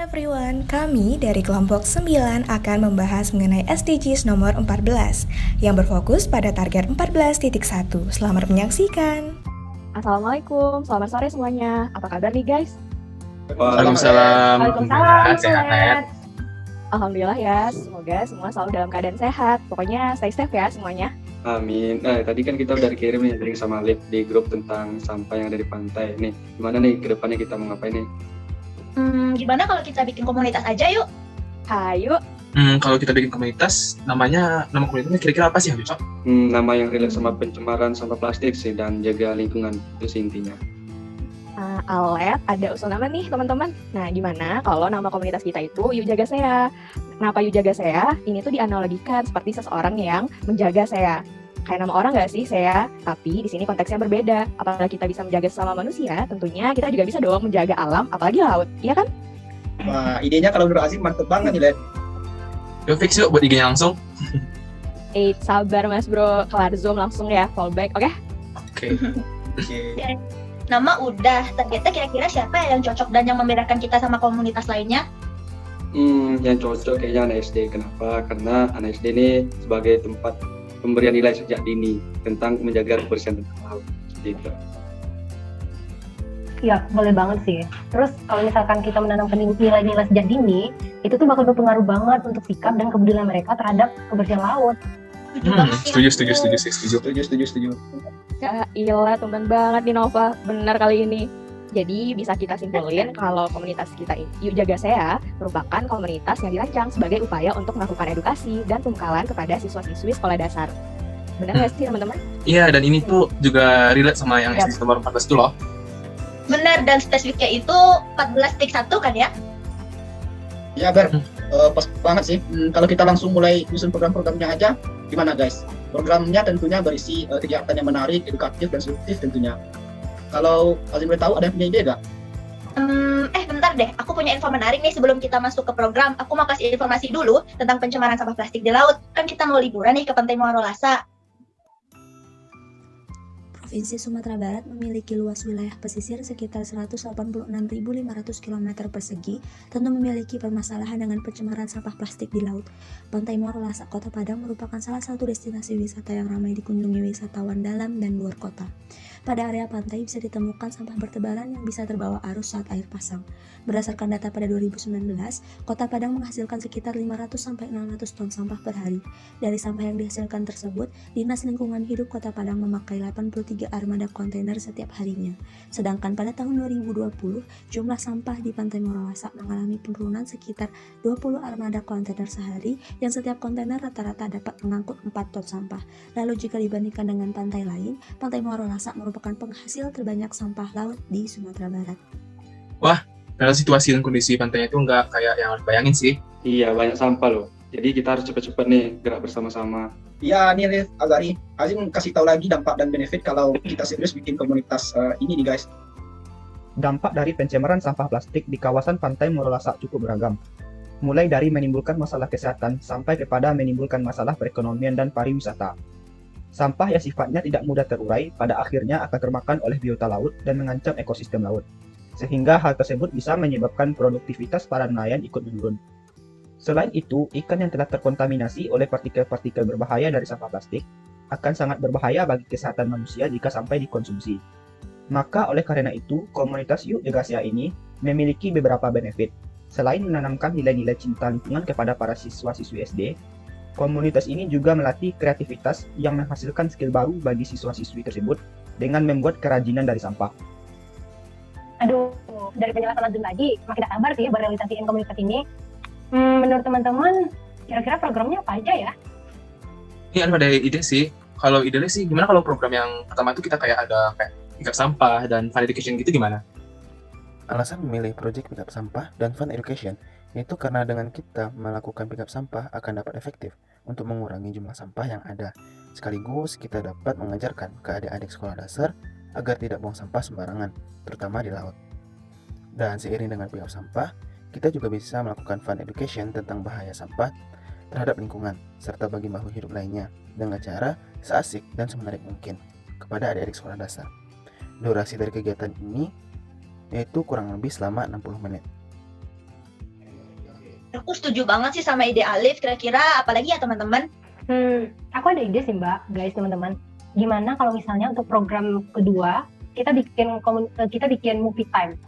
everyone, kami dari kelompok 9 akan membahas mengenai SDGs nomor 14 yang berfokus pada target 14.1. Selamat menyaksikan. Assalamualaikum, selamat sore semuanya. Apa kabar nih guys? Waalaikumsalam. Waalaikumsalam. Sehat, Net. Alhamdulillah ya, semoga semua selalu dalam keadaan sehat. Pokoknya stay safe ya semuanya. Amin. Tadi kan kita udah dikirim nih link sama Lip di grup tentang sampah yang ada di pantai. Nih, gimana nih ke depannya kita mau ngapain nih? Gimana kalau kita bikin komunitas aja yuk? Hayu, Kalau kita bikin komunitas, nama komunitasnya kira-kira apa sih yang cocok? Nama yang relate sama pencemaran sampah plastik sih dan jaga lingkungan, itu sih intinya. Alet, ada usul nama nih teman-teman. Nah, gimana kalau nama komunitas kita itu Yuk Jaga Sea? Kenapa Yuk Jaga Sea? Ini tuh dianalogikan seperti seseorang yang menjaga Sea. Kayak nama orang nggak sih Sea? Tapi di sini konteksnya berbeda. Apabila kita bisa menjaga sesama manusia, tentunya kita juga bisa dong menjaga alam, apalagi laut, iya kan? Wah, idenya kalau menurut Azim mantep banget nih, Led. Yuk fix yuk buat IG-nya langsung. Sabar mas bro, kelar Zoom langsung ya, fallback, oke? Oke. Nama udah, targetnya kira-kira siapa yang cocok dan yang membedakan kita sama komunitas lainnya? Yang cocok kayaknya anak SD. Kenapa? Karena anak SD ini sebagai tempat pemberian nilai sejak dini tentang menjaga kebersihan tentang laut. Gitu. Iya, boleh banget sih. Terus kalau misalkan kita menanamkan nilai-nilai sejak dini, itu tuh bakal berpengaruh banget untuk sikap dan kepedulian mereka terhadap kebersihan laut. Setuju. Ya iyalah, tumben banget nih Nova, benar kali ini. Jadi bisa kita simpulin kalau komunitas kita Yuk Jaga Sea merupakan komunitas yang dirancang sebagai upaya untuk melakukan edukasi dan pembekalan kepada siswa-siswi sekolah dasar. Benar nggak sih teman-teman? Iya, dan ini tuh juga relate sama yang SDGs nomor 14 itu loh. Benar, dan spesifiknya itu 14.1 kan ya? Ya, Ber. Pas banget sih. Kalau kita langsung mulai nyusun program-programnya aja, gimana guys? Programnya tentunya berisi kegiatan yang menarik, edukatif, dan instruktif tentunya. Kalau Azim boleh tahu, ada yang punya ide nggak? Bentar deh, aku punya info menarik nih sebelum kita masuk ke program. Aku mau kasih informasi dulu tentang pencemaran sampah plastik di laut. Kan kita mau liburan nih ke Pantai Muaro Lasa. Provinsi Sumatera Barat memiliki luas wilayah pesisir sekitar 186.500 km persegi, tentu memiliki permasalahan dengan pencemaran sampah plastik di laut. Pantai Muaro Lasa, Kota Padang merupakan salah satu destinasi wisata yang ramai dikunjungi wisatawan dalam dan luar kota. Pada area pantai bisa ditemukan sampah bertebaran yang bisa terbawa arus saat air pasang. Berdasarkan data pada 2019, Kota Padang menghasilkan sekitar 500-600 ton sampah per hari. Dari sampah yang dihasilkan tersebut, Dinas Lingkungan Hidup Kota Padang memakai 83 armada kontainer setiap harinya. Sedangkan pada tahun 2020, jumlah sampah di Pantai Muaro Lasa mengalami penurunan sekitar 20 armada kontainer sehari, yang setiap kontainer rata-rata dapat mengangkut 4 ton sampah. Lalu jika dibandingkan dengan pantai lain, Pantai Muaro Lasa merupakan penghasil terbanyak sampah laut di Sumatera Barat. Wah, karena situasi dan kondisi pantainya itu nggak kayak yang harus bayangin sih. Iya, banyak sampah loh. Jadi kita harus cepet-cepet nih gerak bersama-sama. Ya, nih Led, Azari. Azim kasih tahu lagi dampak dan benefit kalau kita serius bikin komunitas ini nih guys. Dampak dari pencemaran sampah plastik di kawasan Pantai Muaro Lasa cukup beragam. Mulai dari menimbulkan masalah kesehatan sampai kepada menimbulkan masalah perekonomian dan pariwisata. Sampah yang sifatnya tidak mudah terurai pada akhirnya akan termakan oleh biota laut dan mengancam ekosistem laut. Sehingga hal tersebut bisa menyebabkan produktivitas para nelayan ikut menurun. Selain itu, ikan yang telah terkontaminasi oleh partikel-partikel berbahaya dari sampah plastik akan sangat berbahaya bagi kesehatan manusia jika sampai dikonsumsi. Maka oleh karena itu, komunitas Yuk Jaga Sea ini memiliki beberapa benefit. Selain menanamkan nilai-nilai cinta lingkungan kepada para siswa-siswi SD, komunitas ini juga melatih kreativitas yang menghasilkan skill baru bagi siswa-siswi tersebut dengan membuat kerajinan dari sampah. Aduh, dari penjelasan Azim lagi, makin tak sabar sih merealisasikan komunitas ini. Menurut teman-teman, kira-kira programnya apa aja ya? Ini ada ide sih. Kalau idenya sih, gimana kalau program yang pertama itu kita kayak ada pick up sampah dan fun education gitu gimana? Alasan memilih proyek pick up sampah dan fun education yaitu karena dengan kita melakukan pick up sampah akan dapat efektif untuk mengurangi jumlah sampah yang ada. Sekaligus kita dapat mengajarkan ke adik-adik sekolah dasar agar tidak buang sampah sembarangan, terutama di laut. Dan seiring dengan pick up sampah, kita juga bisa melakukan fun education tentang bahaya sampah terhadap lingkungan serta bagi makhluk hidup lainnya dengan cara seasik dan semenarik mungkin kepada adik-adik sekolah dasar. Durasi dari kegiatan ini yaitu kurang lebih selama 60 menit. Aku setuju banget sih sama ide Alif. Kira-kira apalagi ya teman-teman? Aku ada ide sih Mbak, guys teman-teman. Gimana kalau misalnya untuk program kedua kita bikin movie time.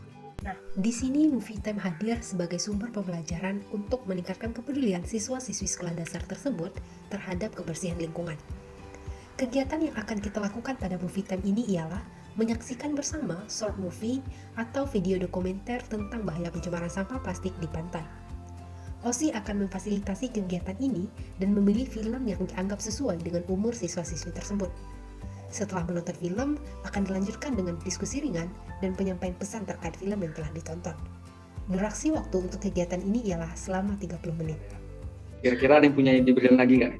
Di sini Movie Time hadir sebagai sumber pembelajaran untuk meningkatkan kepedulian siswa-siswi sekolah dasar tersebut terhadap kebersihan lingkungan. Kegiatan yang akan kita lakukan pada Movie Time ini ialah menyaksikan bersama short movie atau video dokumenter tentang bahaya pencemaran sampah plastik di pantai. OSI akan memfasilitasi kegiatan ini dan memilih film yang dianggap sesuai dengan umur siswa-siswi tersebut. Setelah menonton film, akan dilanjutkan dengan diskusi ringan dan penyampaian pesan terkait film yang telah ditonton. Durasi waktu untuk kegiatan ini ialah selama 30 menit. Kira-kira ada yang punya ide brilian lagi nggak?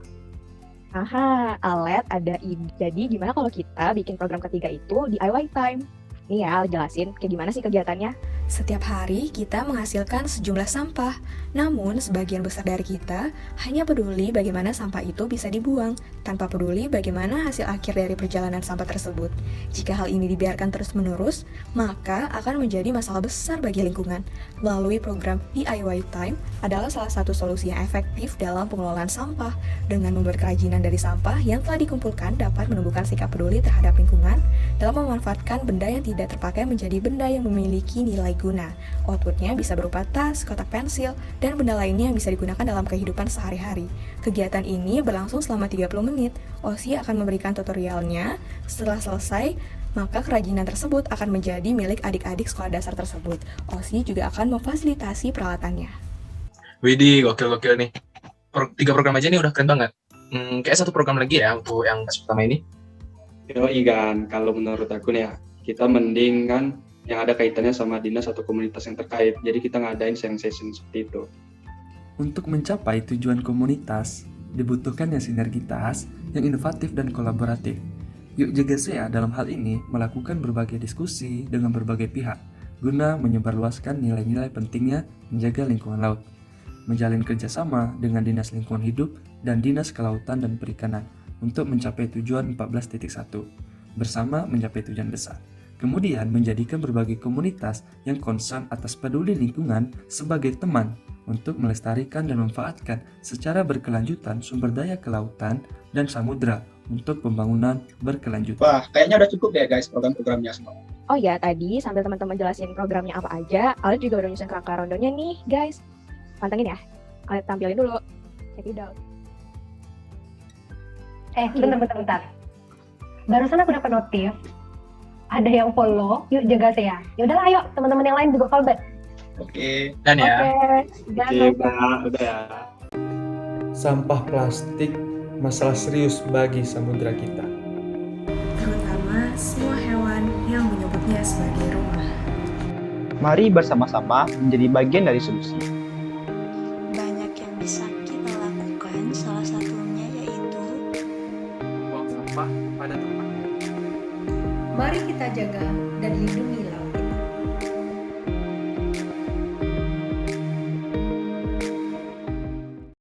Aha, Alet ada ide. Jadi gimana kalau kita bikin program ketiga itu DIY time? Nih ya, jelasin kayak gimana sih kegiatannya. Setiap hari kita menghasilkan sejumlah sampah, namun sebagian besar dari kita hanya peduli bagaimana sampah itu bisa dibuang, tanpa peduli bagaimana hasil akhir dari perjalanan sampah tersebut. Jika hal ini dibiarkan terus-menerus, maka akan menjadi masalah besar bagi lingkungan. Melalui program DIY Time adalah salah satu solusi yang efektif dalam pengelolaan sampah. Dengan membuat kerajinan dari sampah yang telah dikumpulkan dapat menumbuhkan sikap peduli terhadap lingkungan dalam memanfaatkan benda yang tidak terpakai menjadi benda yang memiliki nilai guna. Outputnya bisa berupa tas, kotak pensil, dan benda lainnya yang bisa digunakan dalam kehidupan sehari-hari. Kegiatan ini berlangsung selama 30 menit. OSI akan memberikan tutorialnya. Setelah selesai, maka kerajinan tersebut akan menjadi milik adik-adik sekolah dasar tersebut. OSI juga akan memfasilitasi peralatannya. Widih, gokil nih. 3 program aja nih udah keren banget. Kayak 1 program lagi ya untuk yang tes pertama ini. Yoi kan, kalau menurut aku nih ya, kita mending kan yang ada kaitannya sama dinas atau komunitas yang terkait. Jadi kita ngadain sharing session seperti itu. Untuk mencapai tujuan komunitas, dibutuhkan yang sinergitas, yang inovatif dan kolaboratif. Yuk Jaga SEA dalam hal ini melakukan berbagai diskusi dengan berbagai pihak, guna menyebarluaskan nilai-nilai pentingnya menjaga lingkungan laut. Menjalin kerjasama dengan Dinas Lingkungan Hidup dan Dinas Kelautan dan Perikanan untuk mencapai tujuan 14.1, bersama mencapai tujuan besar. Kemudian menjadikan berbagai komunitas yang concern atas peduli lingkungan sebagai teman untuk melestarikan dan memanfaatkan secara berkelanjutan sumber daya kelautan dan samudra untuk pembangunan berkelanjutan. Wah, kayaknya udah cukup deh guys program-programnya semua. Oh ya, tadi sambil teman-teman jelasin programnya apa aja, Alet juga udah nyusun kerangka rondonya nih, guys. Pantengin ya. Alet tampilin dulu. Check it out. Bentar. Barusan aku dapat notif. Ada yang follow, yuk Jaga SEA. Ya udahlah, ayo teman-teman yang lain juga follow back. Oke. Dan ya. Oke, Mbak, udah ya. Sampah plastik masalah serius bagi samudra kita. Terutama semua hewan yang menyebutnya sebagai rumah. Mari bersama-sama menjadi bagian dari solusi. Banyak yang bisa kita lakukan, salah satunya yaitu Buang sampah pada tempatnya. Mari kita jaga dan lindungi laut.